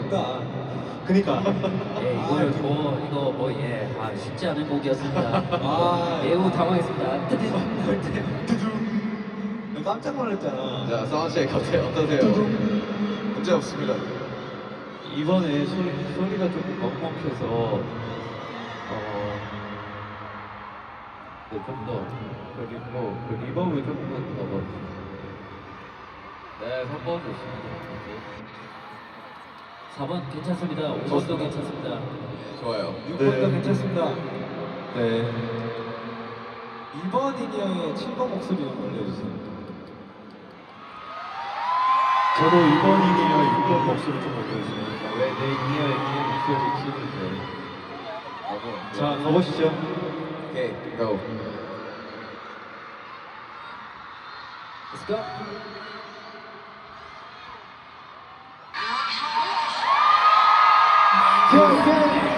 어렵다. 그니까. 예, 쉽지 않은 곡이었습니다. 아, 매우 당황했습니다. 나 깜짝 놀랐잖아. 자, 상원 씨 어떠세요? 문제 없습니다. 이번에 소리가 조금 먹먹해서 네, 좀 더 그리고 그 리버브 조금 더 넣어주세요. 네, 3번 좋습니다. 4번 괜찮습니다. 5번도 괜찮습니다. 좋아요. 6번도 괜찮습니다. 네. 2번 인형의 7번 목소리 좀 올려주세요. 저도 2번이니요 6번 목소리 좀 올려주세요. 왜내 이니어의 목소리 키우는데. 자, 가보시죠. 오케이, go. Let's go. 오케이.